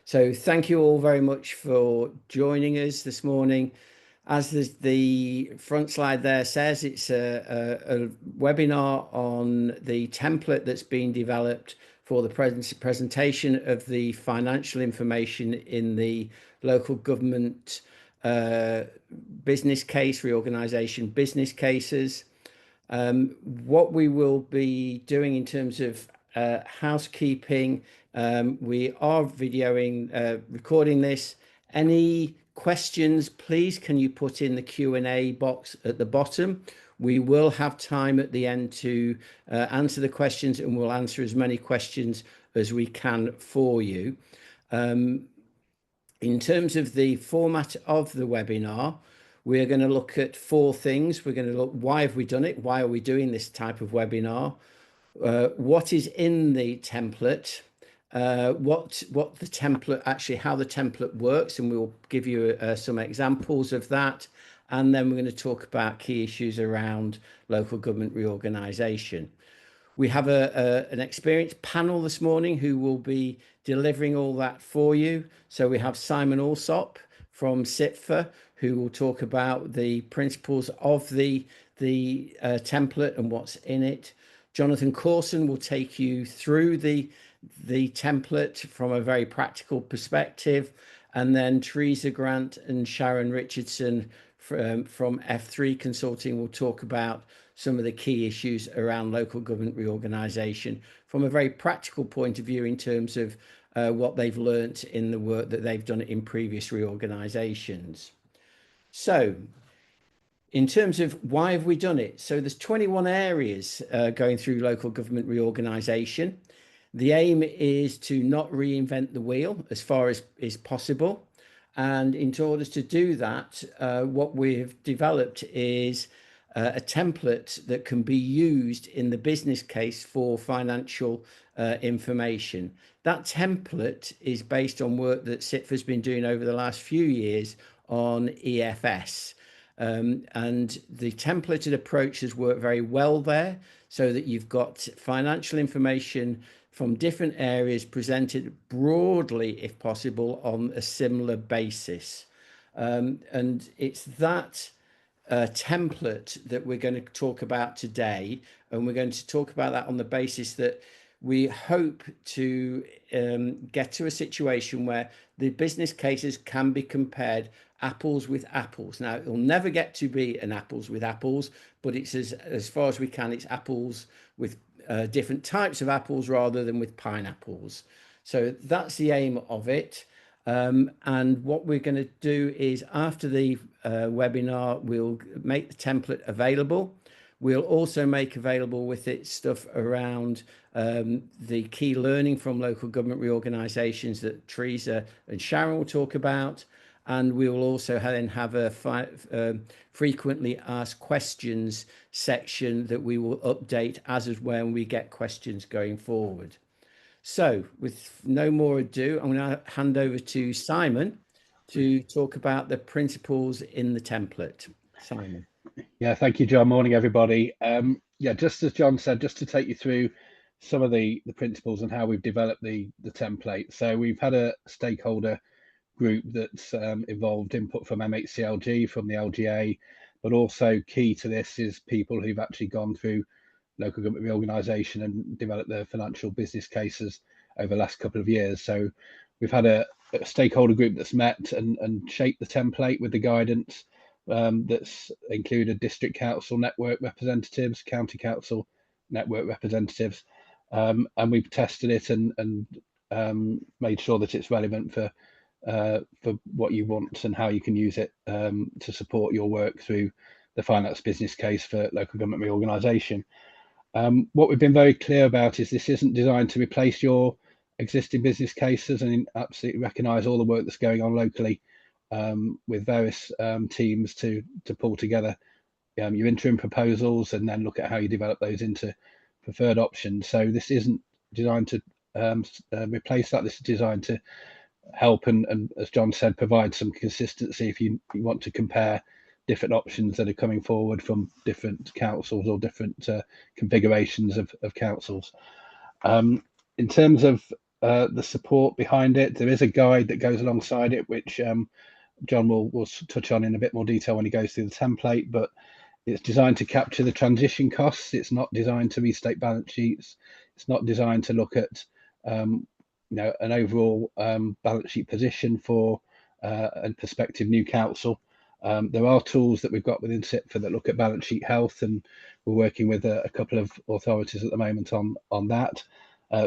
So thank you all very much for joining us this morning. As the front slide there says, it's a webinar on the template that's been developed for the presentation of the financial information in the local government business case, reorganisation business cases. What we will be doing in terms of housekeeping, we are videoing, recording this. Any questions, please, can you put in the Q&A box at the bottom? We will have time at the end to answer the questions, and we'll answer as many questions as we can for you. In terms of the format of the webinar, we're going to look at four things. We're going to look, why have we done it? Why are we doing this type of webinar? What is in the template? What the template, actually how the template works, and we'll give you some examples of that. And then we're going to talk about key issues around local government reorganisation. We have an experienced panel this morning who will be delivering all that for you. So we have Simon Alsop from CIPFA, who will talk about the principles of the template and what's in it. Jonathan Corson will take you through the template from a very practical perspective. And then Teresa Grant and Sharon Richardson from F3 Consulting will talk about some of the key issues around local government reorganisation from a very practical point of view in terms of what they've learnt in the work that they've done in previous reorganisations. So in terms of why have we done it? So there's 21 areas going through local government reorganisation. The aim is to not reinvent the wheel as far as is possible. And in order to do that, what we've developed is a template that can be used in the business case for financial information. That template is based on work that CIPFA has been doing over the last few years on EFS. And the templated approach has worked very well there, so that you've got financial information from different areas presented broadly, if possible, on a similar basis. And it's that template that we're going to talk about today, and we're going to talk about that on the basis that we hope to get to a situation where the business cases can be compared apples with apples. Now, it'll never get to be an apples with apples, but it's as far as we can, it's apples with different types of apples rather than with pineapples. So that's the aim of it. And what we're going to do is after the webinar, we'll make the template available. We'll also make available with it stuff around the key learning from local government reorganisations that Teresa and Sharon will talk about. And we will also then have a frequently asked questions section that we will update as is when we get questions going forward. So with no more ado, I'm going to hand over to Simon to talk about the principles in the template. Simon. Yeah, thank you, John. Morning, everybody. Yeah, just as John said, just to take you through some of the principles and how we've developed the template. So we've had a stakeholder group that's involved input from MHCLG, from the LGA, but also key to this is people who've actually gone through local government reorganisation and developed their financial business cases over the last couple of years. So we've had a stakeholder group that's met and shaped the template with the guidance that's included district council network representatives, county council network representatives, and we've tested it and made sure that it's relevant for what you want and how you can use it to support your work through the finance business case for local government reorganisation. What we've been very clear about is this isn't designed to replace your existing business cases, and absolutely recognise all the work that's going on locally with various teams to pull together your interim proposals and then look at how you develop those into preferred options. So this isn't designed to replace that. This is designed to help and as John said, provide some consistency if you want to compare different options that are coming forward from different councils or different configurations of councils. In terms of the support behind it. There is a guide that goes alongside it, which John will touch on in a bit more detail when he goes through the template, but it's designed to capture the transition costs. It's not designed to restate balance sheets. It's not designed to look at an overall balance sheet position for a prospective new council. There are tools that we've got within CIPFA that look at balance sheet health, and we're working with a couple of authorities at the moment on that.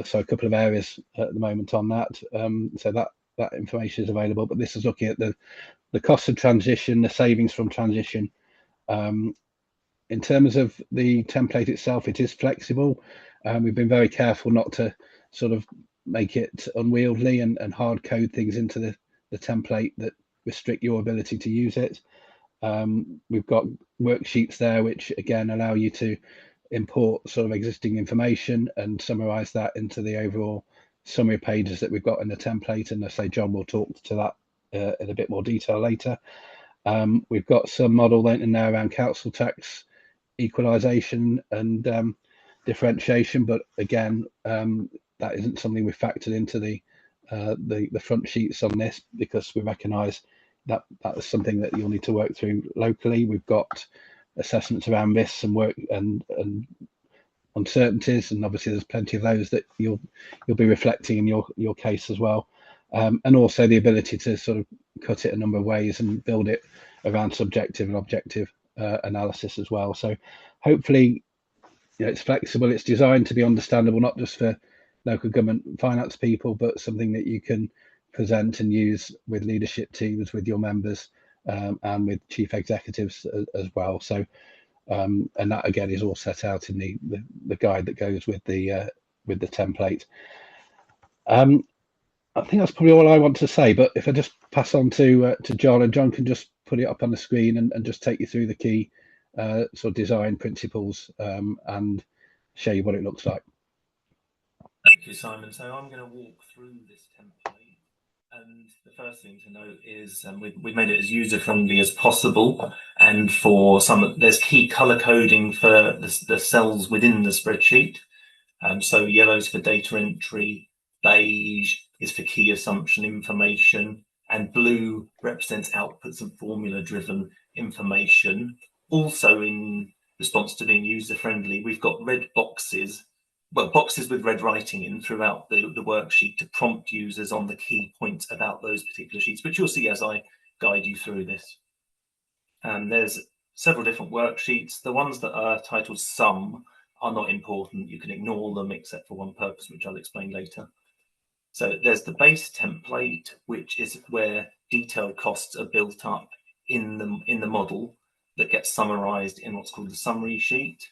So a couple of areas at the moment on that. So that information is available, but this is looking at the cost of transition, the savings from transition. In terms of the template itself, it is flexible. We've been very careful not to sort of make it unwieldy and hard code things into the template that restrict your ability to use it. We've got worksheets there which again allow you to import sort of existing information and summarize that into the overall summary pages that we've got in the template, and I say John will talk to that in a bit more detail later. We've got some model in there around council tax equalisation and differentiation, but again that isn't something we factored into the front sheets on this, because we recognise that is something that you'll need to work through locally. We've got assessments around risks and work and uncertainties, and obviously there's plenty of those that you'll be reflecting in your case as well, and also the ability to sort of cut it a number of ways and build it around subjective and objective analysis as well. So hopefully it's flexible, it's designed to be understandable not just for local government finance people, but something that you can present and use with leadership teams, with your members, and with chief executives as well. So and that again is all set out in the guide that goes with the template. I think that's probably all I want to say, but if I just pass on to John, and John can just put it up on the screen and just take you through the key sort of design principles and show you what it looks like. Thank you, Simon. So I'm going to walk through this template, and the first thing to note is we've made it as user-friendly as possible, and for there's key color coding for the cells within the spreadsheet. So yellow's for data entry, beige is for key assumption information, and blue represents outputs and formula-driven information. Also, in response to being user-friendly, we've got red boxes, boxes with red writing in throughout the worksheet to prompt users on the key points about those particular sheets, which you'll see as I guide you through this. There's several different worksheets. The ones that are titled Sum are not important. You can ignore them except for one purpose, which I'll explain later. So there's the base template, which is where detailed costs are built up in the model that gets summarized in what's called the summary sheet.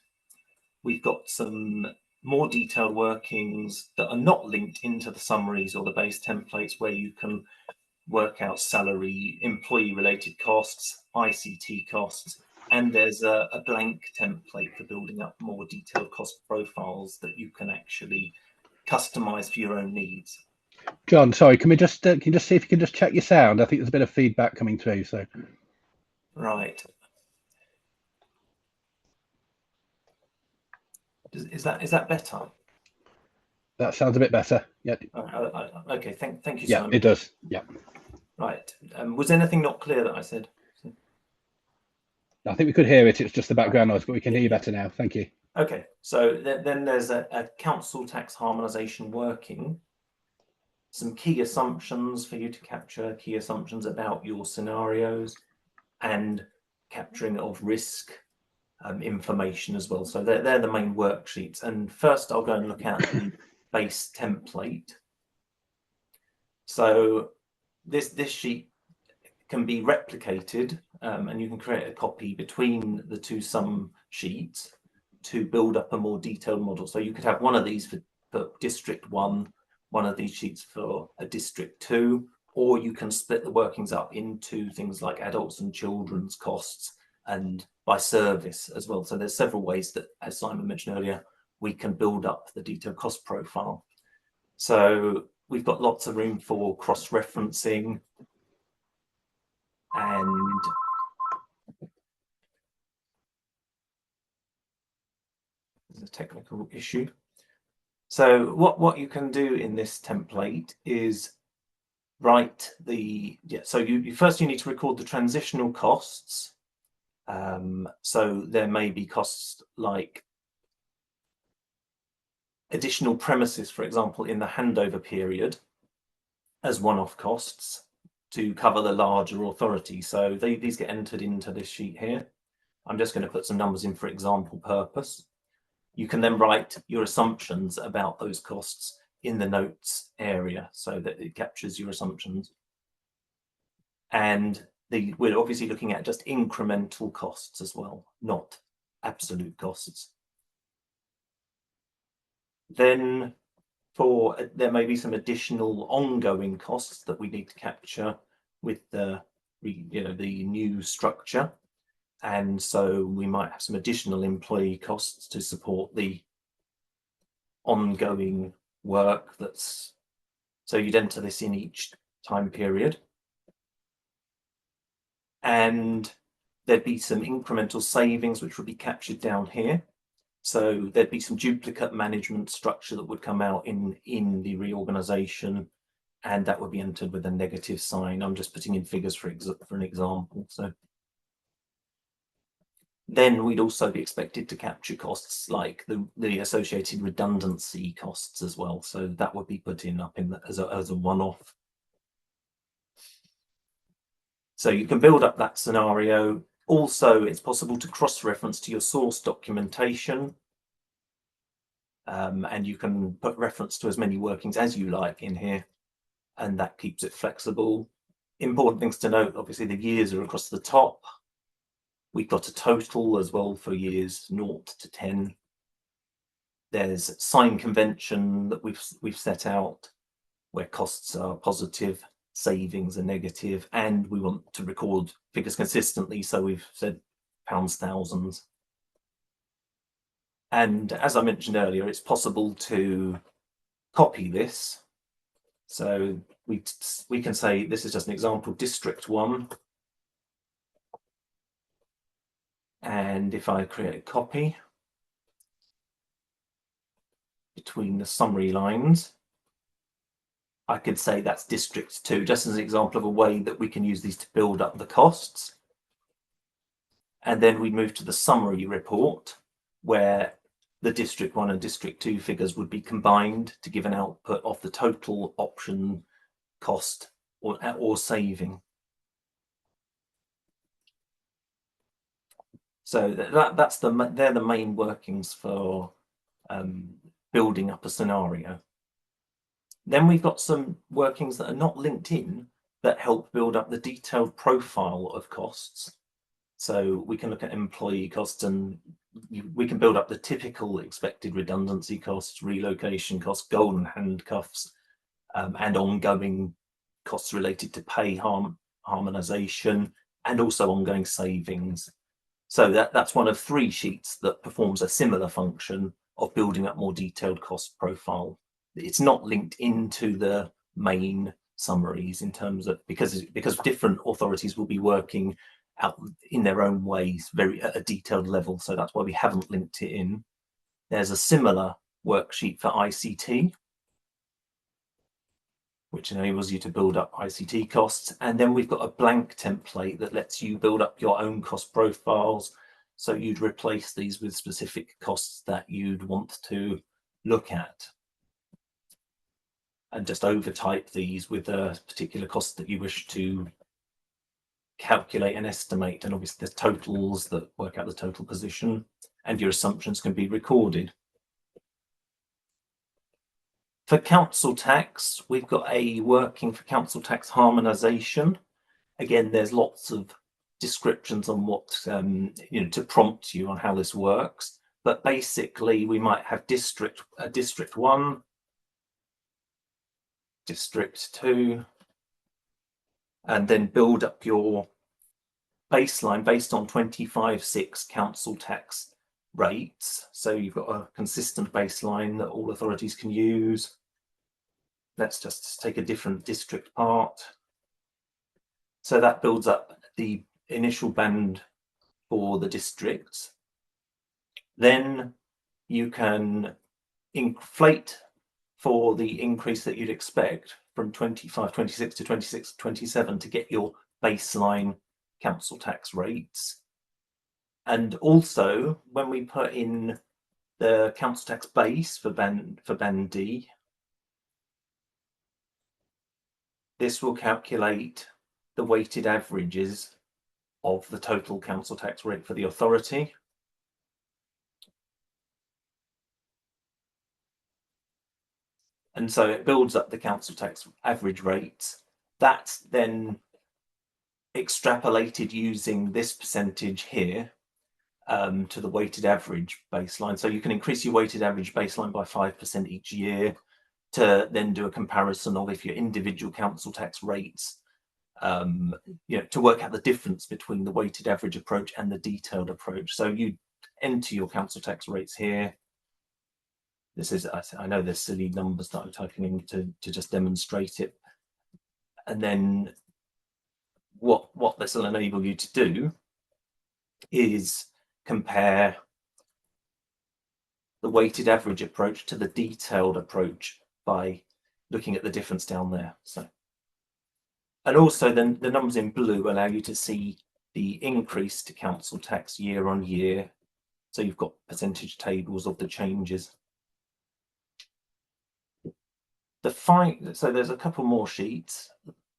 We've got some more detailed workings that are not linked into the summaries or the base templates, where you can work out salary, employee related costs, ICT costs, and there's a blank template for building up more detailed cost profiles that you can actually customize for your own needs. John, sorry, can you just see if you can just check your sound? I think there's a bit of feedback coming through. So right, is that better? That sounds a bit better. Yeah. Okay. Thank you, Yeah, Simon. it does. Yeah. Right. Was anything not clear that I said? I think we could hear it. It's just the background noise, but we can hear you better now. Thank you. Okay. So then there's a council tax harmonisation working. Some key assumptions for you to capture, key assumptions about your scenarios, and capturing of risk information as well. So they're the main worksheets. And first I'll go and look at the base template. So this sheet can be replicated, and you can create a copy between the two sum sheets to build up a more detailed model. So you could have one of these for District 1, one of these sheets for a District 2, or you can split the workings up into things like adults and children's costs and by service as well. So there's several ways that, as Simon mentioned earlier, we can build up the detailed cost profile. So we've got lots of room for cross-referencing, and there's a technical issue. So what you can do in this template is write so you first need to record the transitional costs. So there may be costs like additional premises, for example, in the handover period as one-off costs to cover the larger authority. So these get entered into this sheet here. I'm just going to put some numbers in for example purpose. You can then write your assumptions about those costs in the notes area so that it captures your assumptions. And we're obviously looking at just incremental costs as well, not absolute costs. Then there may be some additional ongoing costs that we need to capture with the new structure. And so we might have some additional employee costs to support the ongoing work so you'd enter this in each time period. And there'd be some incremental savings which would be captured down here. So there'd be some duplicate management structure that would come out in the reorganization, and that would be entered with a negative sign. I'm just putting in figures for an example. So then we'd also be expected to capture costs like the associated redundancy costs as well. So that would be put in as a one-off. So you can build up that scenario. Also, it's possible to cross-reference to your source documentation. And you can put reference to as many workings as you like in here, and that keeps it flexible. Important things to note, obviously the years are across the top. We've got a total as well for years 0 to 10. There's sign convention that we've set out where costs are positive, savings are negative, and we want to record figures consistently, so we've said pounds, thousands. And as I mentioned earlier, it's possible to copy this. So we can say this is just an example, District 1. And if I create a copy between the summary lines, I could say that's District 2, just as an example of a way that we can use these to build up the costs. And then we move to the summary report, where the District 1 and District 2 figures would be combined to give an output of the total option cost or saving. So they're the main workings for building up a scenario. Then we've got some workings that are not linked in that help build up the detailed profile of costs. So we can look at employee costs, and we can build up the typical expected redundancy costs, relocation costs, golden handcuffs, and ongoing costs related to pay harmonization, and also ongoing savings. So that's one of 3 sheets that performs a similar function of building up more detailed cost profile. It's not linked into the main summaries in terms of because different authorities will be working out in their own ways, very at a detailed level. So that's why we haven't linked it in. There's a similar worksheet for ICT, which enables you to build up ICT costs. And then we've got a blank template that lets you build up your own cost profiles. So you'd replace these with specific costs that you'd want to look at, and just overtype these with a particular cost that you wish to calculate and estimate. And obviously there's totals that work out the total position, and your assumptions can be recorded. For council tax, we've got a working for council tax harmonization. Again, there's lots of descriptions on what, to prompt you on how this works. But basically, we might have District 1, District 2, and then build up your baseline based on 25/6 council tax rates. So you've got a consistent baseline that all authorities can use. Let's just take a different district part. So that builds up the initial band for the districts. Then you can inflate for the increase that you'd expect from 25-26 to 26-27 to get your baseline council tax rates. And also, when we put in the council tax base for band D, this will calculate the weighted averages of the total council tax rate for the authority. And so it builds up the council tax average rates. That's then extrapolated using this percentage here to the weighted average baseline. So you can increase your weighted average baseline by 5% each year to then do a comparison of if your individual council tax rates, to work out the difference between the weighted average approach and the detailed approach. So you enter your council tax rates here. This is, I know there's silly numbers that I'm typing in to just demonstrate it. And then what this will enable you to do is compare the weighted average approach to the detailed approach by looking at the difference down there. So, and also then the numbers in blue allow you to see the increase to council tax year on year. So you've got percentage tables of the changes. So there's a couple more sheets.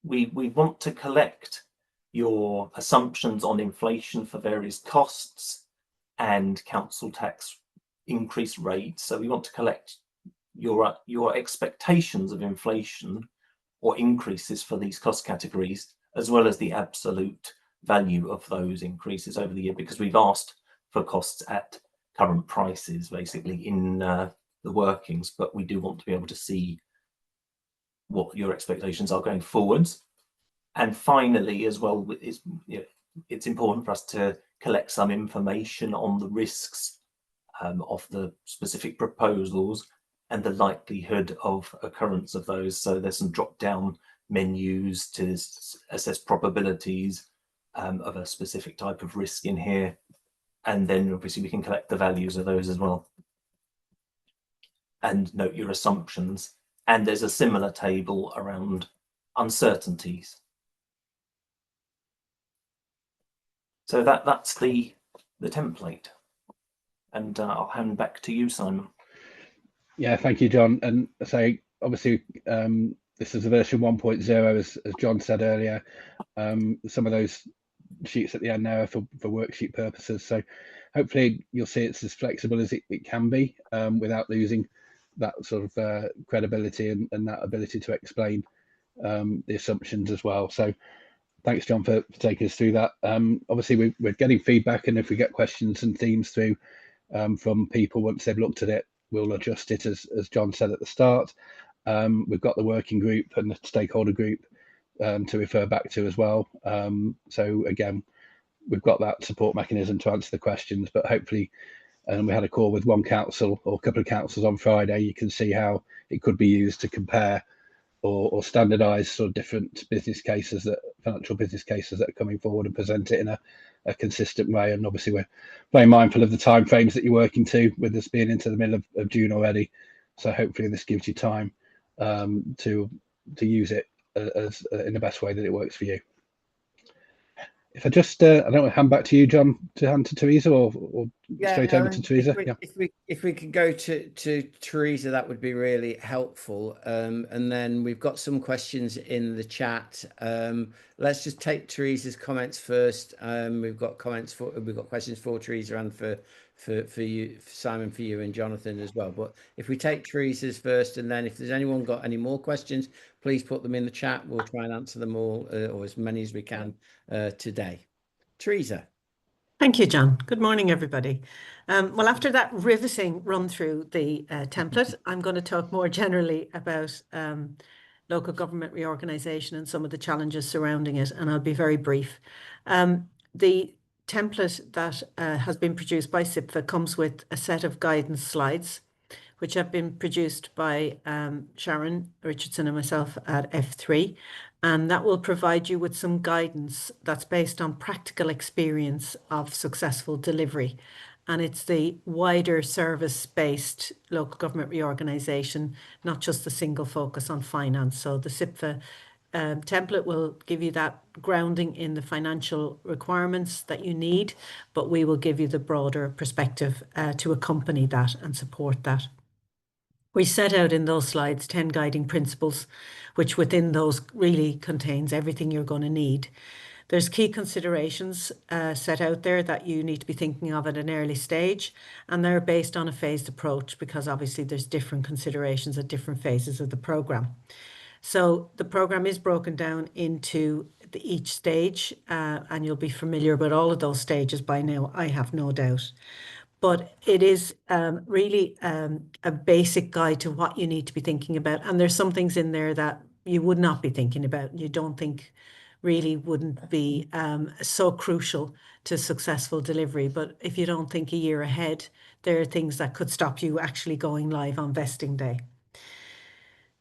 We want to collect your assumptions on inflation for various costs and council tax increase rates. So we want to collect your expectations of inflation or increases for these cost categories, as well as the absolute value of those increases over the year, because we've asked for costs at current prices, basically in the workings, but we do want to be able to see what your expectations are going forwards. And finally, as well, it's important for us to collect some information on the risks of the specific proposals and the likelihood of occurrence of those. So there's some drop-down menus to assess probabilities of a specific type of risk in here. And then obviously we can collect the values of those as well and note your assumptions. And there's a similar table around uncertainties. So that's the template. And I'll hand back to you, Simon. Yeah, thank you, John. And so obviously this is a version 1.0, as John said earlier. Some of those sheets at the end now are for worksheet purposes. So hopefully you'll see it's as flexible as it can be without losing that sort of credibility and that ability to explain the assumptions as well. So thanks, John, for taking us through that. Obviously, we're getting feedback, and if we get questions and themes through from people once they've looked at it, we'll adjust it, as John said at the start. We've got the working group and the stakeholder group to refer back to as well. So again, we've got that support mechanism to answer the questions, but hopefully, and we had a call with one council or a couple of councils on Friday, you can see how it could be used to compare or standardize sort of different financial business cases that are coming forward and present it in a consistent way. And obviously we're very mindful of the time frames that you're working to, with this being into the middle of June already. So hopefully this gives you time to use it as in the best way that it works for you. If I just, I don't want to hand back to you, John, to hand to Teresa, or straight over to Teresa. If we could go to Teresa, that would be really helpful. And then we've got some questions in the chat. Let's just take Teresa's comments first. We've got questions for Teresa and for you, Simon, for you and Jonathan as well. But if we take Teresa's first, and then if there's anyone got any more questions, please put them in the chat. We'll try and answer them all, or as many as we can today. Teresa. Thank you, John. Good morning, everybody. Well, after that riveting run through the template, I'm going to talk more generally about local government reorganisation and some of the challenges surrounding it, and I'll be very brief. The template that has been produced by CIPFA comes with a set of guidance slides, which have been produced by Sharon Richardson and myself at F3. And that will provide you with some guidance that's based on practical experience of successful delivery. and it's the wider service-based local government reorganisation, not just the single focus on finance. So the CIPFA template will give you that grounding in the financial requirements that you need, but we will give you the broader perspective to accompany that and support that. We set out in those slides 10 guiding principles, which within those really contains everything you're going to need. There's key considerations set out there that you need to be thinking of at an early stage, and they're based on a phased approach because obviously there's different considerations at different phases of the programme. So the programme is broken down into each stage, and you'll be familiar with all of those stages by now, I have no doubt. But it is really a basic guide to what you need to be thinking about. And there's some things in there that you would not be thinking about, you don't think really wouldn't be so crucial to successful delivery. But if you don't think a year ahead, there are things that could stop you actually going live on vesting day.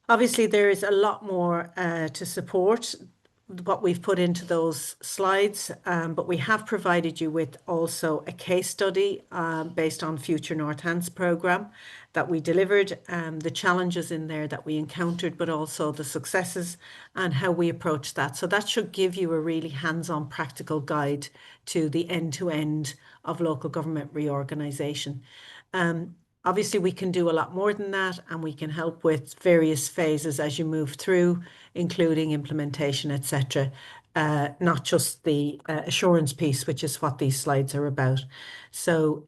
Obviously, there is a lot more to support what we've put into those slides, but we have provided you with also a case study based on Future Northants programme that we delivered, the challenges in there that we encountered, but also the successes and how we approach that. So that should give you a really hands-on practical guide to the end-to-end of local government reorganisation. Obviously, we can do a lot more than that, and we can help with various phases as you move through, including implementation, etc. Not just the assurance piece, which is what these slides are about. So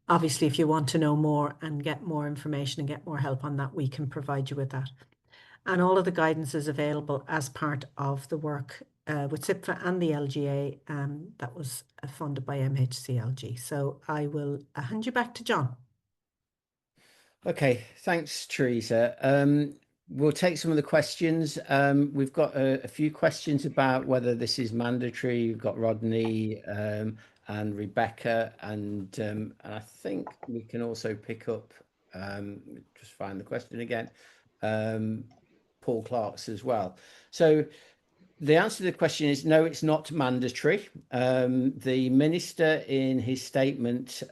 obviously, if you want to know more and get more information and get more help on that, we can provide you with that. And all of the guidance is available as part of the work with CIPFA and the LGA that was funded by MHCLG. So I will hand you back to John. Okay, thanks, Teresa. We'll take some of the questions. We've got a few questions about whether this is mandatory. We've got Rodney and Rebecca, and I think we can also pick up, just find the question again, Paul Clark's as well. So the answer to the question is no, it's not mandatory. The minister in his statement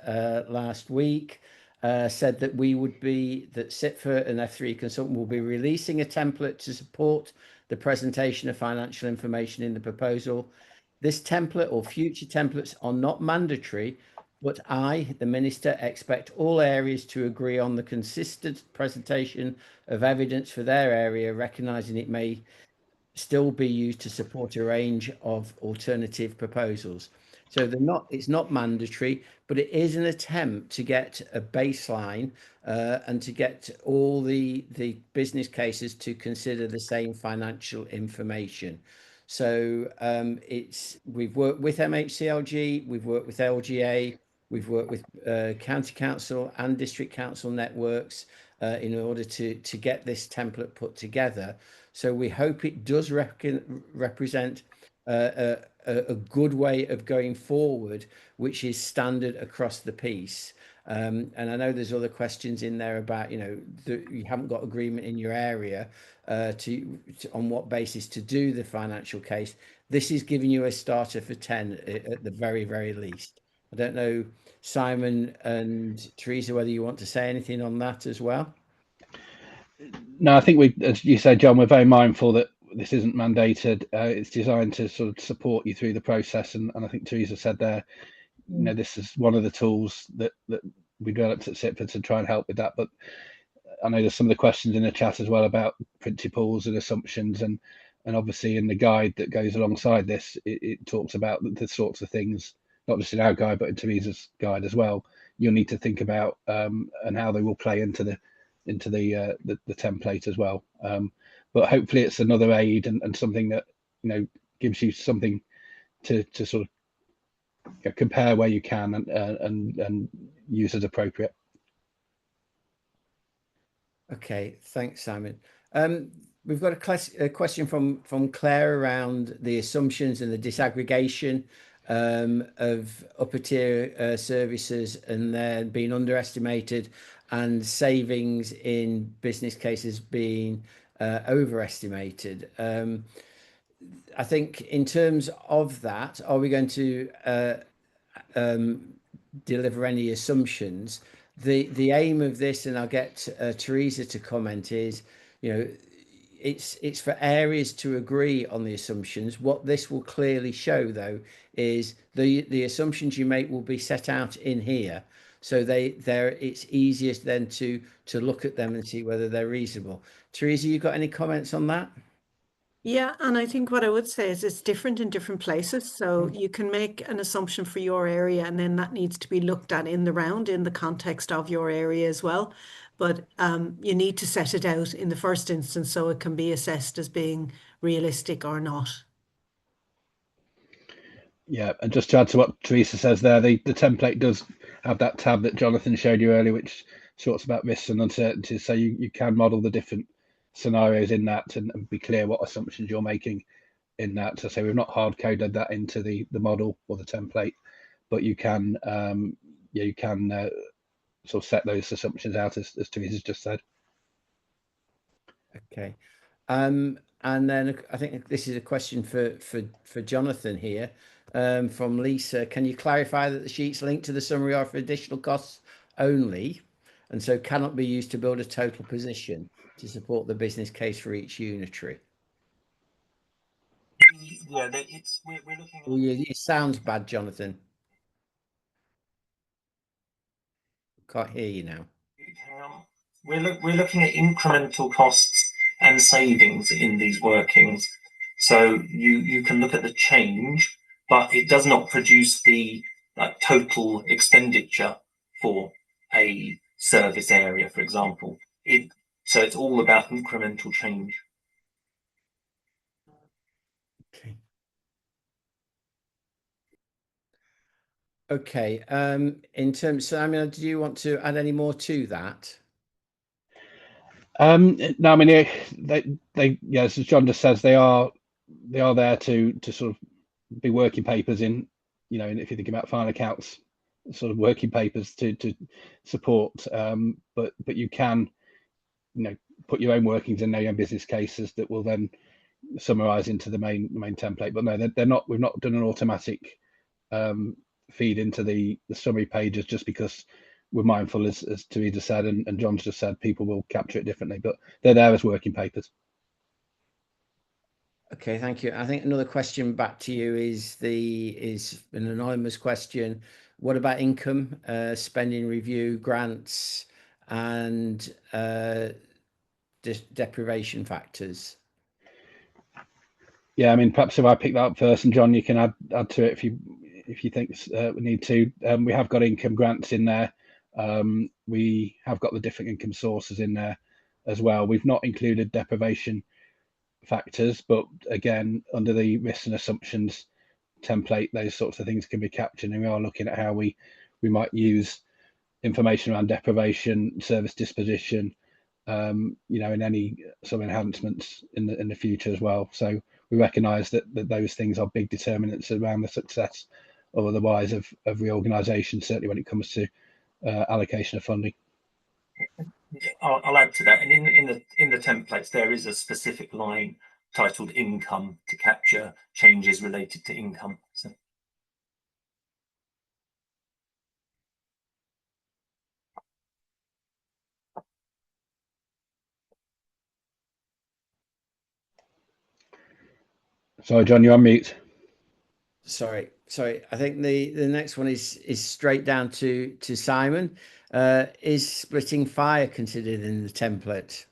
last week said that that CIPFA and F3 Consultant will be releasing a template to support the presentation of financial information in the proposal. This template or future templates are not mandatory, but I, the minister, expect all areas to agree on the consistent presentation of evidence for their area, recognising it may still be used to support a range of alternative proposals. So it's not mandatory, but it is an attempt to get a baseline and to get all the business cases to consider the same financial information. So we've worked with MHCLG, we've worked with LGA, we've worked with county council and district council networks in order to get this template put together. So we hope it does represent a good way of going forward, which is standard across the piece. And I know there's other questions in there about, you haven't got agreement in your area on what basis to do the financial case. This is giving you a starter for 10 at the very, very least. I don't know, Simon and Teresa, whether you want to say anything on that as well. No, I think as you said, John, we're very mindful that this isn't mandated. It's designed to sort of support you through the process. And I think Teresa said there, this is one of the tools that we developed at CIPFA to try and help with that. But I know there's some of the questions in the chat as well about principles and assumptions. And obviously in the guide that goes alongside this, it talks about the sorts of things, not just in our guide, but in Teresa's guide as well, you'll need to think about and how they will play into the template as well. But hopefully it's another aid and something that gives you something to sort of compare where you can and use as appropriate. Okay, thanks, Simon. We've got a question from Claire around the assumptions and the disaggregation of upper tier services and they're being underestimated and savings in business cases being overestimated. I think in terms of that, are we going to deliver any assumptions. The aim of this, and I'll get Teresa to comment, is, you know, it's for areas to agree on the assumptions. What this will clearly show, though, is the assumptions you make will be set out in here, so it's easiest then to look at them and see whether they're reasonable. Teresa, you got any comments on that? Yeah, and I think what I would say is it's different in different places. So you can make an assumption for your area, and then that needs to be looked at in the round in the context of your area as well. But you need to set it out in the first instance so it can be assessed as being realistic or not. Yeah, and just to add to what Teresa says there, the template does have that tab that Jonathan showed you earlier, which talks about risks and uncertainties. So you can model the different scenarios in that and be clear what assumptions you're making in that. So say we've not hard coded that into the model or the template, but you can sort of set those assumptions out as Teresa's just said. Okay. And then I think this is a question for Jonathan here, from Lisa. Can you clarify that the sheets linked to the summary are for additional costs only, and so cannot be used to build a total position to support the business case for each unitary? Yeah, we're looking at. Oh, it sounds bad, Jonathan. Can't hear you now. We're looking at incremental costs and savings in these workings. So you can look at the change, but it does not produce the total expenditure for a service area, for example. So it's all about incremental change. Okay. Okay. In terms, so I mean, do you want to add any more to that? No, I mean they yeah, as John just says, they are there to sort of be working papers in, you know, and if you think about final accounts, sort of working papers to support. But you can, you know, put your own workings in there, your own business cases that will then summarize into the main template. But no, they're not. We've not done an automatic feed into the summary pages just because we're mindful, as Teresa said and John's just said, people will capture it differently, but they're there as working papers. Okay, thank you. I think another question back to you is an anonymous question. What about income, spending review, grants, and deprivation factors? Yeah, I mean, perhaps if I pick that up first, and John, you can add to it if you think we need to. We have got income grants in there. We have got the different income sources in there as well. We've not included deprivation factors, but again, under the risks and assumptions template, those sorts of things can be captured, and we are looking at how we might use information around deprivation, service disposition, you know, in any sort of enhancements in the future as well. So we recognise that those things are big determinants around the success or otherwise of reorganisation, certainly when it comes to allocation of funding. I'll add to that, and in the templates there is a specific line titled income to capture changes related to income. So. Sorry, John, you're on mute. Sorry. I think the next one is straight down to Simon. Is splitting fire considered in the template?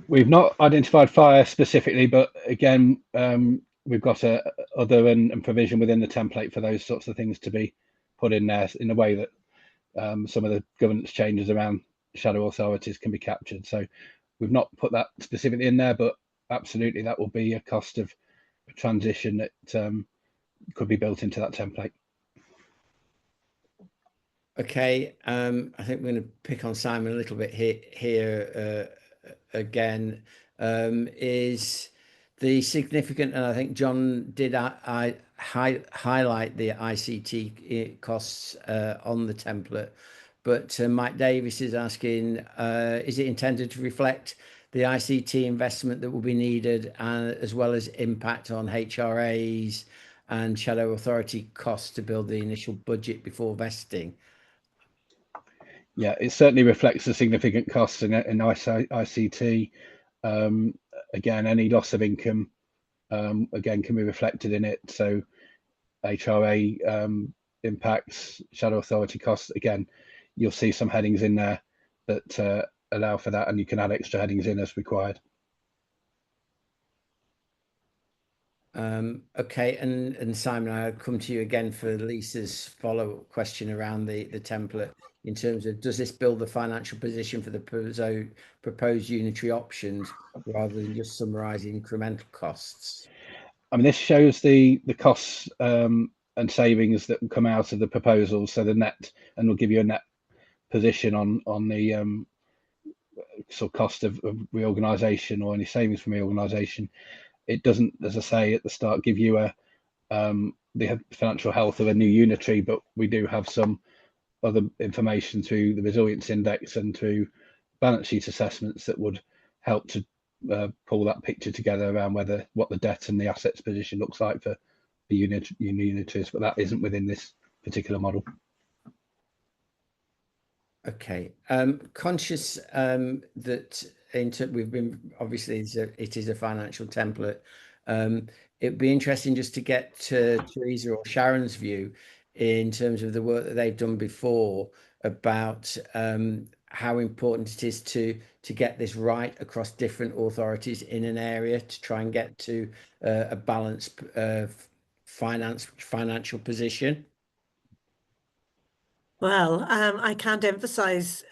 We've not identified fire specifically, but again, we've got other and provision within the template for those sorts of things to be put in there in a way that some of the governance changes around shadow authorities can be captured. So we've not put that specifically in there, but absolutely that will be a cost of transition that could be built into that template. Okay, I think we're going to pick on Simon a little bit here again. Is the significant, and I think John did highlight the ICT costs on the template, but Mike Davis is asking, is it intended to reflect the ICT investment that will be needed, as well as impact on HRAs and shadow authority costs to build the initial budget before vesting. Yeah, it certainly reflects the significant costs in ICT. Again, any loss of income again can be reflected in it. So HRA impacts, shadow authority costs. Again, you'll see some headings in there that allow for that, and you can add extra headings in as required. Okay, and Simon, I'll come to you again for Lisa's follow-up question around the template in terms of, does this build the financial position for the proposed unitary options rather than just summarising incremental costs? I mean, this shows the costs and savings that will come out of the proposal, so the net, and will give you a net position on the sort of cost of reorganisation or any savings from reorganisation. It doesn't, as I say at the start, give you the financial health of a new unitary, but we do have some other information through the resilience index and through balance sheet assessments that would help to pull that picture together around what the debt and the assets position looks like for the unitaries, but that isn't within this particular model. Okay, conscious that we've been, obviously it is a financial template. It'd be interesting just to get to Teresa or Sharon's view in terms of the work that they've done before about how important it is to get this right across different authorities in an area to try and get to a balanced financial position. Well, I can't emphasize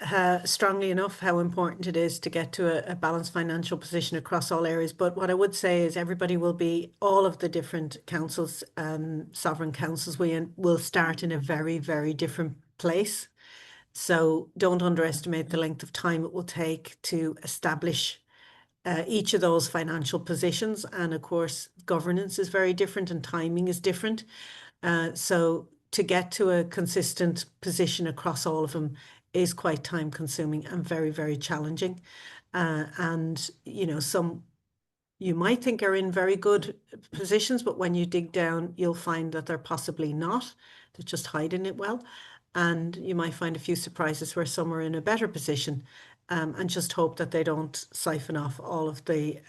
strongly enough how important it is to get to a balanced financial position across all areas. But what I would say is everybody will be, all of the different councils, sovereign councils, will start in a very, very different place. So don't underestimate the length of time it will take to establish each of those financial positions. And of course, governance is very different and timing is different. So to get to a consistent position across all of them is quite time consuming and very, very challenging. And, you know, some you might think are in very good positions, but when you dig down, you'll find that they're possibly not. They're just hiding it well. And you might find a few surprises where some are in a better position, and just hope that they don't siphon off all of the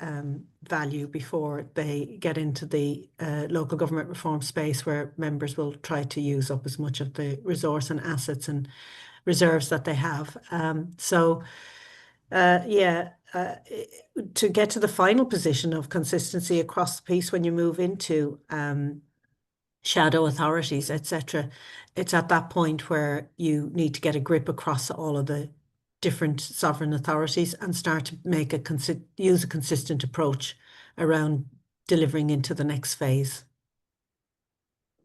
value before they get into the local government reform space, where members will try to use up as much of the resource and assets and reserves that they have. To get to the final position of consistency across the piece when you move into shadow authorities, etc., it's at that point where you need to get a grip across all of the different sovereign authorities and start to make use a consistent approach around delivering into the next phase.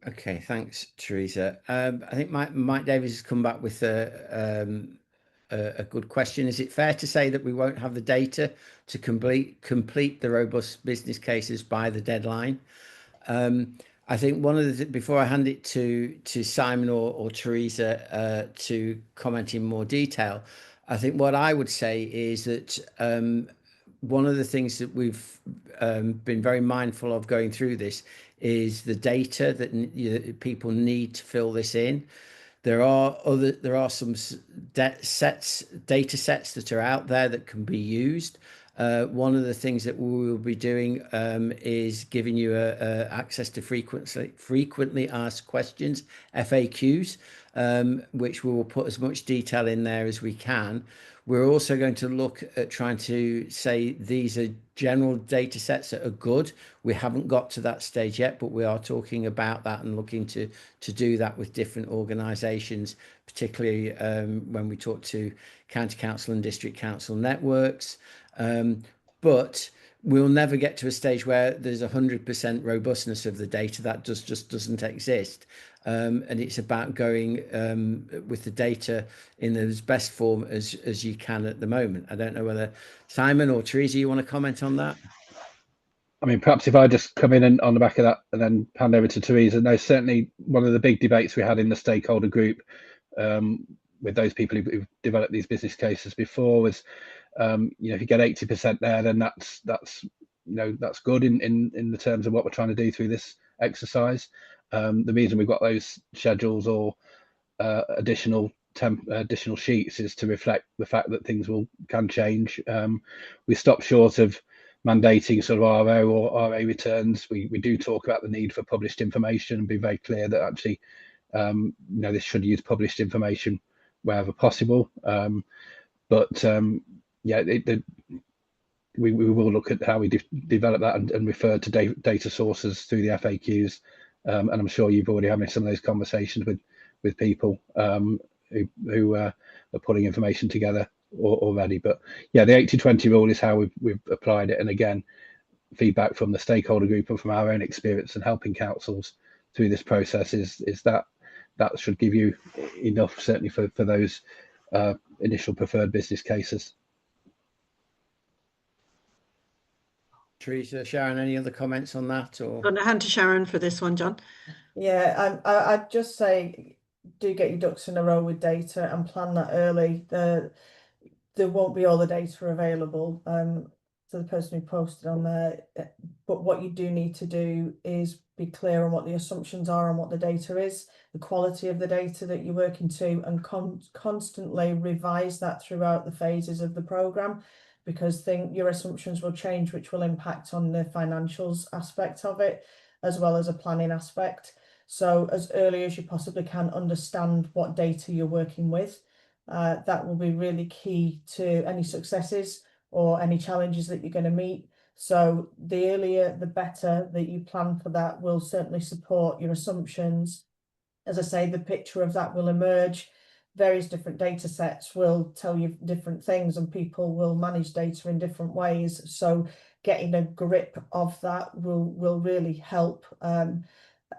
Okay, thanks, Teresa. I think Mike Davies has come back with a good question. Is it fair to say that we won't have the data to complete the robust business cases by the deadline? I think one of the, before I hand it to Simon or Teresa to comment in more detail, I think what I would say is that one of the things that we've been very mindful of going through this is the data that people need to fill this in. There are some data sets that are out there that can be used. One of the things that we will be doing is giving you access to frequently asked questions, FAQs, which we will put as much detail in there as we can. We're also going to look at trying to say these are general data sets that are good. We haven't got to that stage yet, but we are talking about that and looking to do that with different organisations, particularly when we talk to county council and district council networks. But we'll never get to a stage where there's 100% robustness of the data. That just doesn't exist. And it's about going with the data in as best form as you can at the moment. I don't know whether Simon or Teresa, you want to comment on that? I mean, perhaps if I just come in and on the back of that and then hand over to Teresa. No, certainly one of the big debates we had in the stakeholder group with those people who've developed these business cases before was, if you get 80% there, then that's good in the terms of what we're trying to do through this exercise. The reason we've got those schedules or additional sheets is to reflect the fact that things can change. We stop short of mandating sort of RO or RA returns. We do talk about the need for published information and be very clear that actually this should use published information wherever possible. We will look at how we develop that and refer to data sources through the FAQs. And I'm sure you've already had some of those conversations with people who are putting information together already. But yeah, the 80-20 rule is how we've applied it. And again, feedback from the stakeholder group and from our own experience and helping councils through this process is that should give you enough, certainly for those initial preferred business cases. Teresa, Sharon, any other comments on that? Or I'm going to hand to Sharon for this one, John. Yeah, I'd just say do get your ducks in a row with data and plan that early. There won't be all the data available to the person who posted on there, but what you do need to do is be clear on what the assumptions are and what the data is, the quality of the data that you're working to, and constantly revise that throughout the phases of the programme, because your assumptions will change, which will impact on the financials aspect of it, as well as a planning aspect. So as early as you possibly can, understand what data you're working with. That will be really key to any successes or any challenges that you're going to meet. So the earlier, the better that you plan for that will certainly support your assumptions. As I say, the picture of that will emerge. Various different data sets will tell you different things, and people will manage data in different ways. So getting a grip of that will really help.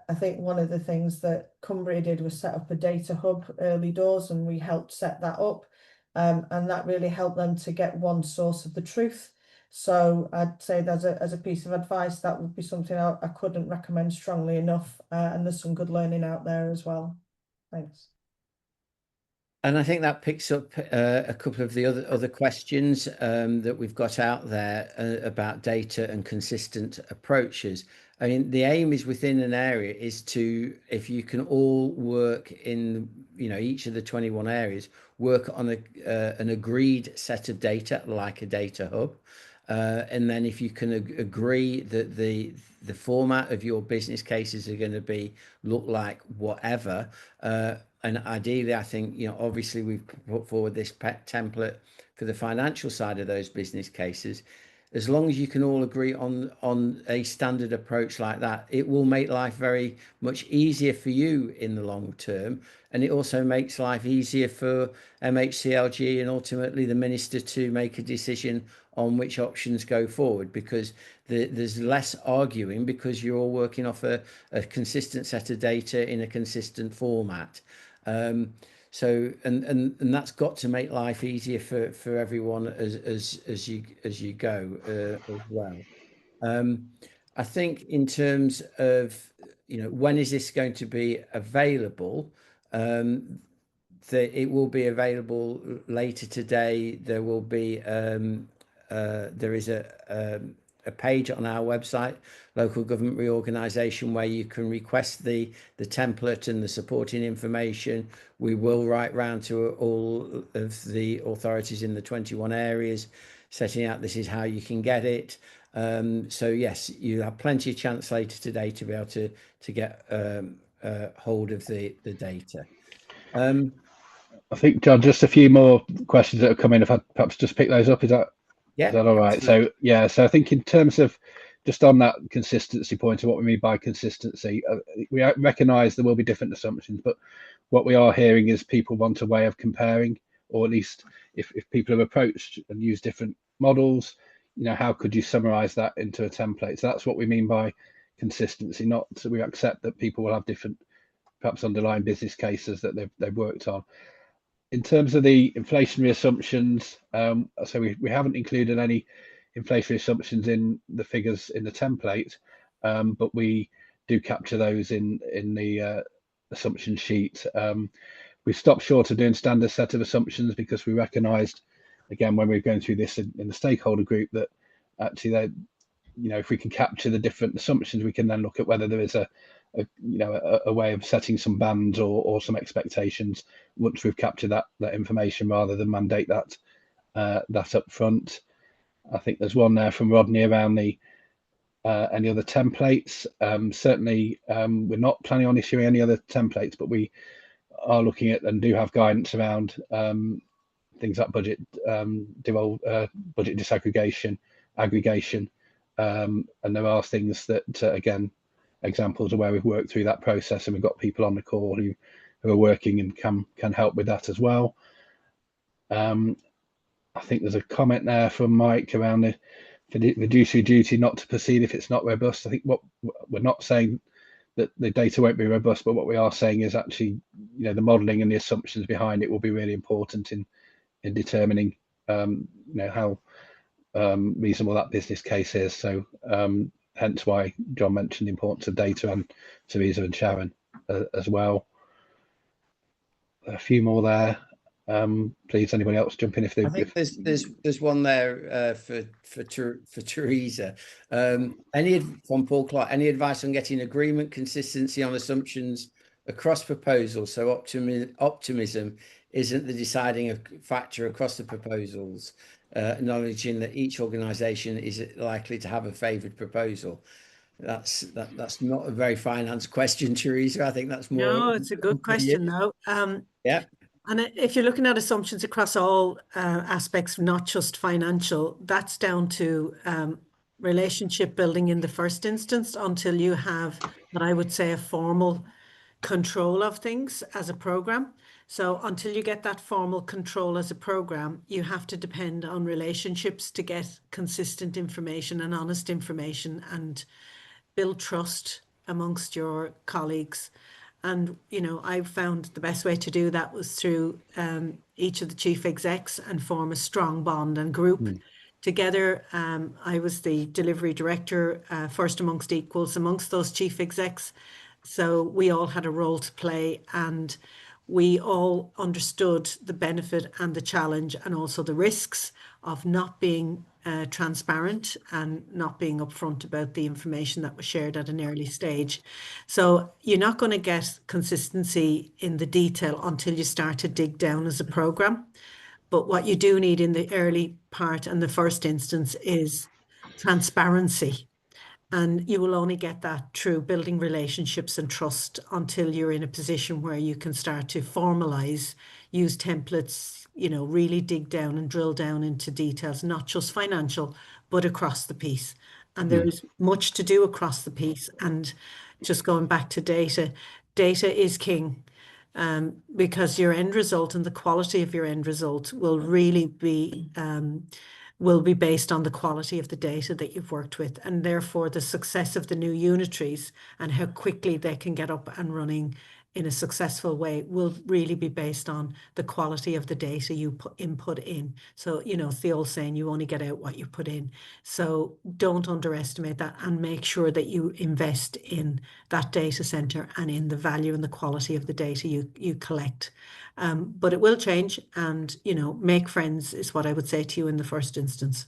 I think one of the things that Cumbria did was set up a data hub early doors, and we helped set that up. And that really helped them to get one source of the truth. So I'd say that as a piece of advice, that would be something I couldn't recommend strongly enough. And there's some good learning out there as well. Thanks. And I think that picks up a couple of the other questions that we've got out there about data and consistent approaches. I mean, the aim is within an area is to, if you can all work in, each of the 21 areas, work on an agreed set of data, like a data hub. And then if you can agree that the format of your business cases are going to look like whatever, and ideally, I think, obviously we've put forward this template for the financial side of those business cases. As long as you can all agree on a standard approach like that, it will make life very much easier for you in the long term. And it also makes life easier for MHCLG and ultimately the minister to make a decision on which options go forward, because there's less arguing, because you're all working off a consistent set of data in a consistent format. So that's got to make life easier for everyone as you go as well. I think in terms of when is this going to be available, it will be available later today. There will be there is a page on our website, Local Government Reorganisation, where you can request the template and the supporting information. We will write round to all of the authorities in the 21 areas, setting out this is how you can get it. So yes, you have plenty of chance later today to be able to get hold of the data. I think, John, just a few more questions that have come in. If I perhaps just pick those up, is that all right? Absolutely. So I think in terms of just on that consistency point of what we mean by consistency, we recognise there will be different assumptions, but what we are hearing is people want a way of comparing, or at least if people have approached and used different models, how could you summarise that into a template? So that's what we mean by consistency. Not so we accept that people will have different, perhaps underlying business cases that they've worked on. In terms of the inflationary assumptions, so we haven't included any inflationary assumptions in the figures in the template, but we do capture those in the assumption sheet. We stopped short of doing standard set of assumptions because we recognised, again, when we were going through this in the stakeholder group, that actually if we can capture the different assumptions, we can then look at whether there is a way of setting some bands or some expectations once we've captured that information, rather than mandate that up front. I think there's one there from Rodney around the any other templates. Certainly, we're not planning on issuing any other templates, but we are looking at and do have guidance around things like budget disaggregation, aggregation, and there are things that again, examples of where we've worked through that process, and we've got people on the call who are working and can help with that as well. I think there's a comment there from Mike around the fiduciary duty not to proceed if it's not robust. I think what we're not saying that the data won't be robust, but what we are saying is actually, the modelling and the assumptions behind it will be really important in determining, how reasonable that business case is. So hence why John mentioned the importance of data, and Teresa and Sharon as well. A few more there. Please, anybody else jump in if they. I think there's one there for Teresa. From Paul Clark, any advice on getting agreement, consistency on assumptions across proposals, so optimism isn't the deciding factor across the proposals, acknowledging that each organisation is likely to have a favoured proposal. That's not a very finance question, Teresa. I think that's more. No, it's a good question though. Yeah. And if you're looking at assumptions across all aspects, not just financial, that's down to relationship building in the first instance, until you have what I would say a formal control of things as a program. So until you get that formal control as a program, you have to depend on relationships to get consistent information and honest information and build trust amongst your colleagues. And, I found the best way to do that was through each of the chief execs and form a strong bond and group together. I was the delivery director, first amongst equals amongst those chief execs. So we all had a role to play, and we all understood the benefit and the challenge and also the risks of not being transparent and not being upfront about the information that was shared at an early stage. So you're not going to get consistency in the detail until you start to dig down as a program. But what you do need in the early part and the first instance is transparency. And you will only get that through building relationships and trust until you're in a position where you can start to formalize, use templates, really dig down and drill down into details, not just financial, but across the piece. And there is much to do across the piece. And just going back to data is king. Because your end result and the quality of your end result will really be based on the quality of the data that you've worked with, and therefore the success of the new unitaries and how quickly they can get up and running in a successful way will really be based on the quality of the data you input in. So, it's the old saying, you only get out what you put in. So don't underestimate that, and make sure that you invest in that data center and in the value and the quality of the data you collect. But it will change, and, make friends is what I would say to you in the first instance.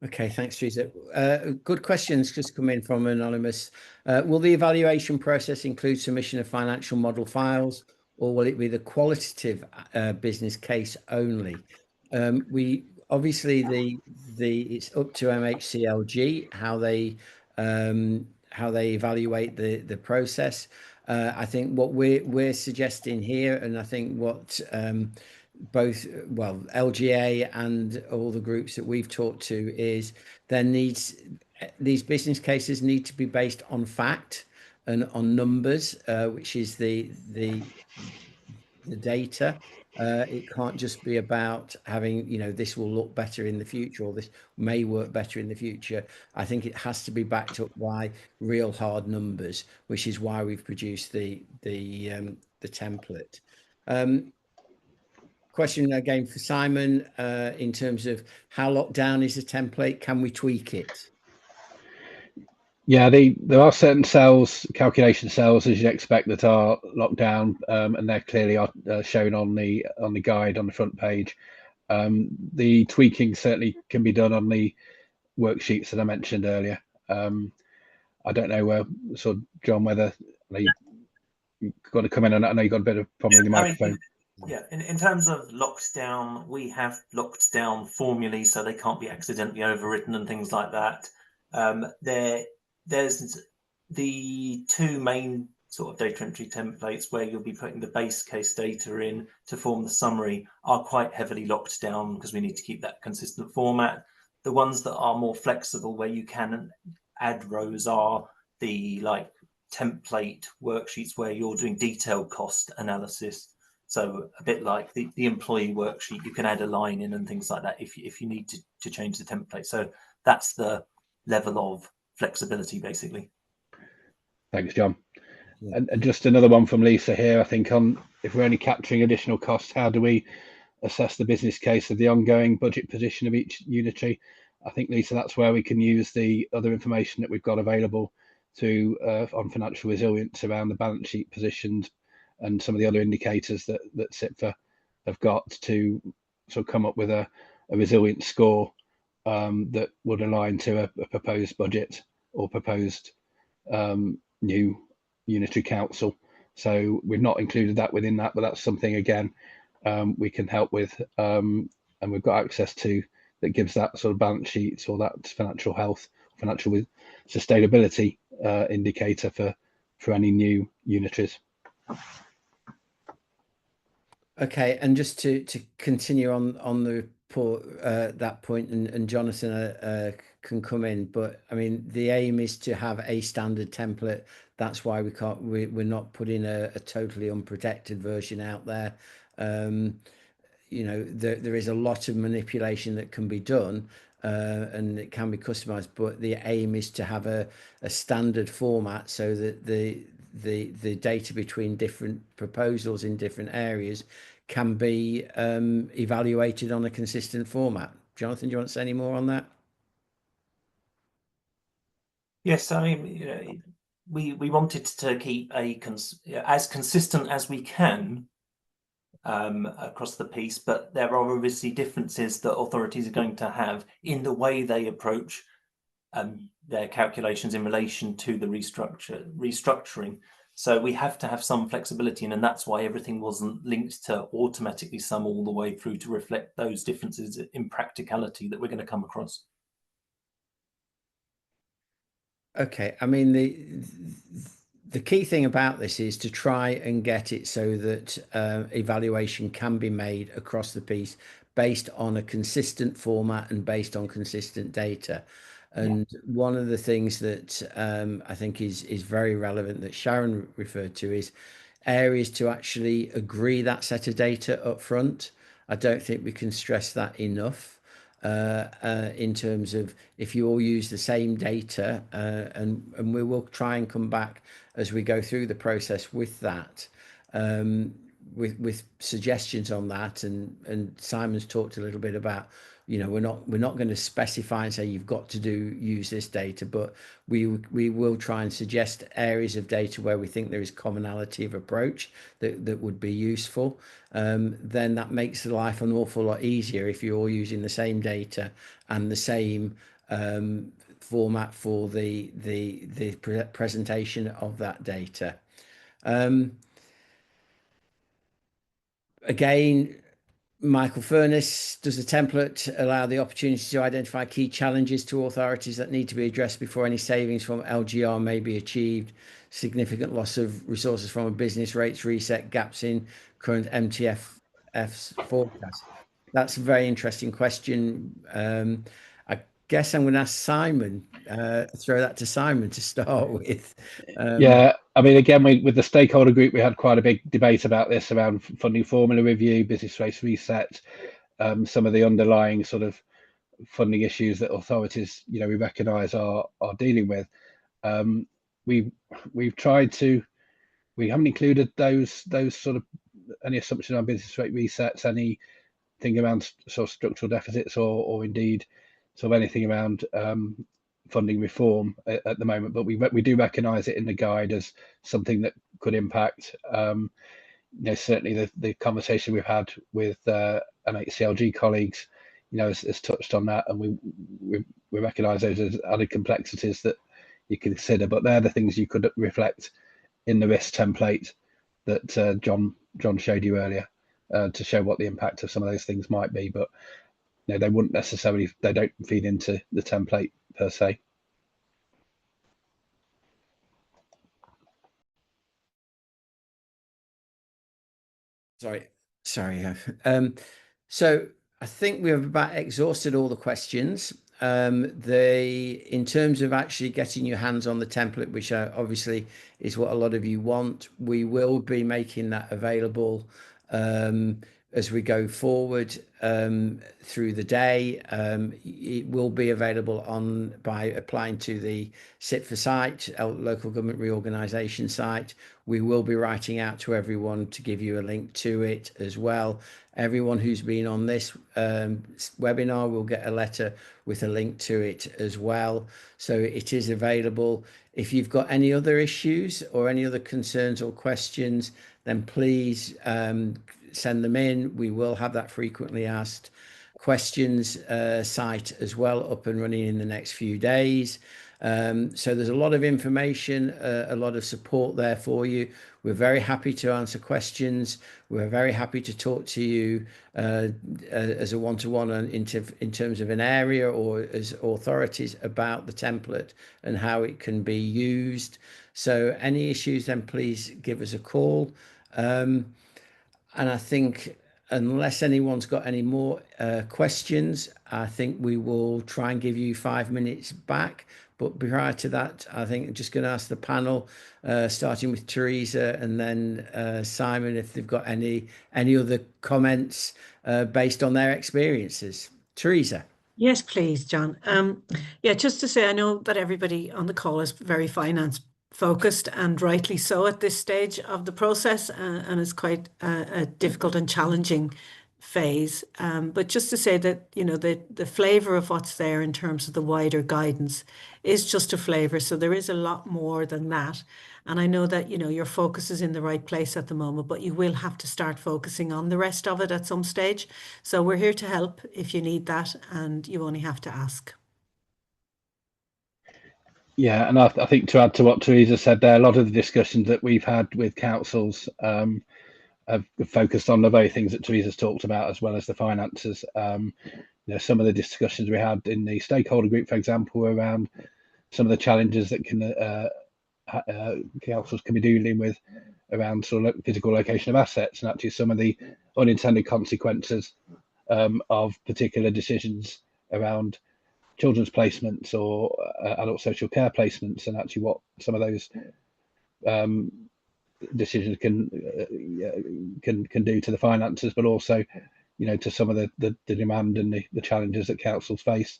Okay, thanks, Teresa. Good questions just come in from Anonymous. Will the evaluation process include submission of financial model files, or will it be the qualitative business case only? We obviously it's up to MHCLG how they evaluate the process. I think what we're suggesting here, and I think what LGA and all the groups that we've talked to, is these business cases need to be based on fact and on numbers, which is the data. It can't just be about having, this will look better in the future, or this may work better in the future. I think it has to be backed up by real hard numbers, which is why we've produced the template. Question again for Simon, in terms of how locked down is the template? Can we tweak it? Yeah, there are certain cells, calculation cells, as you'd expect, that are locked down, and they're clearly shown on the guide on the front page. The tweaking certainly can be done on the worksheets that I mentioned earlier. I don't know, sort of John, whether you've got to come in, and I know you've got a bit of problem with your microphone. Yeah, in terms of locked down, we have locked down formulae so they can't be accidentally overwritten and things like that. There's the two main sort of data entry templates where you'll be putting the base case data in to form the summary are quite heavily locked down because we need to keep that consistent format. The ones that are more flexible where you can add rows are the template worksheets where you're doing detailed cost analysis. So a bit like the employee worksheet, you can add a line in and things like that if you need to change the template. So that's the level of flexibility, basically. Thanks, John. Yeah. And just another one from Lisa here, I think, on if we're only capturing additional costs, how do we assess the business case of the ongoing budget position of each unitary? I think, Lisa, that's where we can use the other information that we've got available to on financial resilience around the balance sheet positions and some of the other indicators that CIPFA have got to sort of come up with a resilience score that would align to a proposed budget or proposed new unitary council. So we've not included that within that, but that's something, again, we can help with, and we've got access to, that gives that sort of balance sheets or that financial health, financial sustainability indicator for any new unitaries. Okay, and just to continue on the report, that point, and Jonathan can come in, but I mean the aim is to have a standard template. That's why we're not putting a totally unprotected version out there. You know, there is a lot of manipulation that can be done, and it can be customized, but the aim is to have a standard format so that the data between different proposals in different areas can be evaluated on a consistent format. Jonathan, do you want to say any more on that? Yes, I mean, you know, we wanted to keep as consistent as we can across the piece, but there are obviously differences that authorities are going to have in the way they approach their calculations in relation to the restructuring. So we have to have some flexibility, and that's why everything wasn't linked to automatically sum all the way through to reflect those differences in practicality that we're going to come across. Okay, I mean the key thing about this is to try and get it so that evaluation can be made across the piece based on a consistent format and based on consistent data. And one of the things that I think is very relevant that Sharon referred to is areas to actually agree that set of data up front. I don't think we can stress that enough. In terms of if you all use the same data, and we will try and come back as we go through the process with that, with suggestions on that, and Simon's talked a little bit about, you know, we're not going to specify and say you've got to use this data, but we will try and suggest areas of data where we think there is commonality of approach that would be useful. Then that makes the life an awful lot easier if you're all using the same data and the same format for the presentation of that data. Again, Michael Furness, does the template allow the opportunity to identify key challenges to authorities that need to be addressed before any savings from LGR may be achieved? Significant loss of resources from a business, rates reset, gaps in current MTF's forecast. That's a very interesting question. I guess I'm going to ask Simon, throw that to Simon to start with. Yeah, I mean, again, with the stakeholder group, we had quite a big debate about this around funding formula review, business rates reset, some of the underlying sort of funding issues that authorities, you know, we recognise are dealing with. We've tried to, we haven't included those sort of any assumption on business rate resets, anything around sort of structural deficits, or indeed sort of anything around funding reform at the moment, but we do recognise it in the guide as something that could impact. You know, certainly the conversation we've had with NHCLG colleagues, has touched on that, and we recognise those as added complexities that you consider, but they're the things you could reflect in the risk template that John showed you earlier, to show what the impact of some of those things might be. But they wouldn't necessarily, they don't feed into the template per se. Sorry. So I think we have about exhausted all the questions. In terms of actually getting your hands on the template, which obviously is what a lot of you want, we will be making that available as we go forward through the day. It will be available by applying to the CIPFA site, Local Government Reorganisation site. We will be writing out to everyone to give you a link to it as well. Everyone who's been on this webinar will get a letter with a link to it as well. So it is available. If you've got any other issues or any other concerns or questions, then please send them in. We will have that frequently asked questions site as well up and running in the next few days. So there's a lot of information, a lot of support there for you. We're very happy to answer questions. We're very happy to talk to you as a one-to-one in terms of an area or as authorities about the template and how it can be used. So any issues, then please give us a call. And I think unless anyone's got any more questions, I think we will try and give you 5 minutes back. But prior to that, I think I'm just going to ask the panel, starting with Teresa and then Simon, if they've got any other comments based on their experiences. Teresa. Yes, please, John. Yeah, just to say, I know that everybody on the call is very finance focused, and rightly so at this stage of the process, and it's quite a difficult and challenging phase. But just to say that, the flavour of what's there in terms of the wider guidance is just a flavour. So there is a lot more than that. And I know that, your focus is in the right place at the moment, but you will have to start focusing on the rest of it at some stage. So we're here to help if you need that, and you only have to ask. Yeah, and I think to add to what Teresa said there, a lot of the discussions that we've had with councils have focused on the very things that Teresa's talked about, as well as the finances. Some of the discussions we had in the stakeholder group, for example, were around some of the challenges that councils can be dealing with around sort of physical location of assets, and actually some of the unintended consequences of particular decisions around children's placements or adult social care placements, and actually what some of those decisions can do to the finances, but also to some of the demand and the challenges that councils face.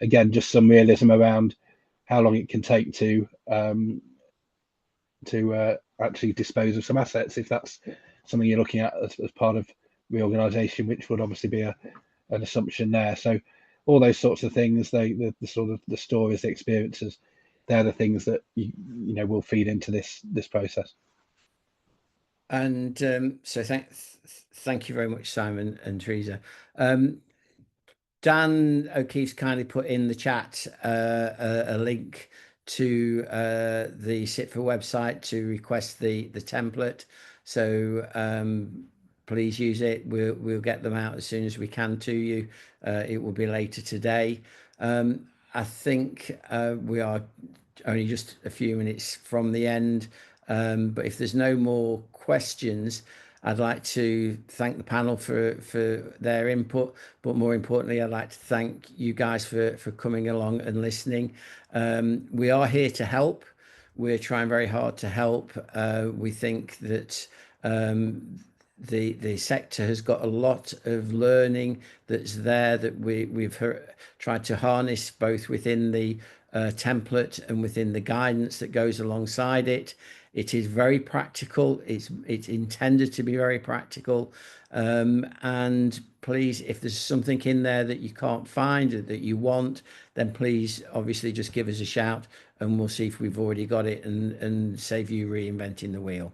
Again, just some realism around how long it can take to actually dispose of some assets, if that's something you're looking at as part of reorganisation, which would obviously be an assumption there. So all those sorts of things, the sort of the stories, the experiences, they're the things that will feed into this process. And so thank you very much, Simon and Teresa. Dan O'Keefe's kindly put in the chat a link to the CIPFA website to request the template. So please use it. We'll get them out as soon as we can to you. It will be later today. I think we are only just a few minutes from the end, but if there's no more questions, I'd like to thank the panel for their input, but more importantly, I'd like to thank you guys for coming along and listening. We are here to help. We're trying very hard to help. We think that the sector has got a lot of learning that's there that we've tried to harness both within the template and within the guidance that goes alongside it. It is very practical. It's intended to be very practical. And please, if there's something in there that you can't find or that you want, then please obviously just give us a shout and we'll see if we've already got it and save you reinventing the wheel.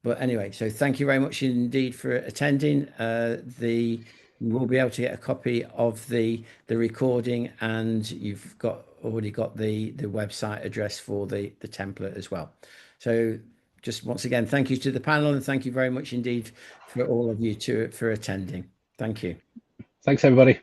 But anyway, so thank you very much indeed for attending. The you will be able to get a copy of the recording, and you've already got the website address for the template as well. So just once again, thank you to the panel, and thank you very much indeed for all of you for attending. Thank you. Thanks, everybody.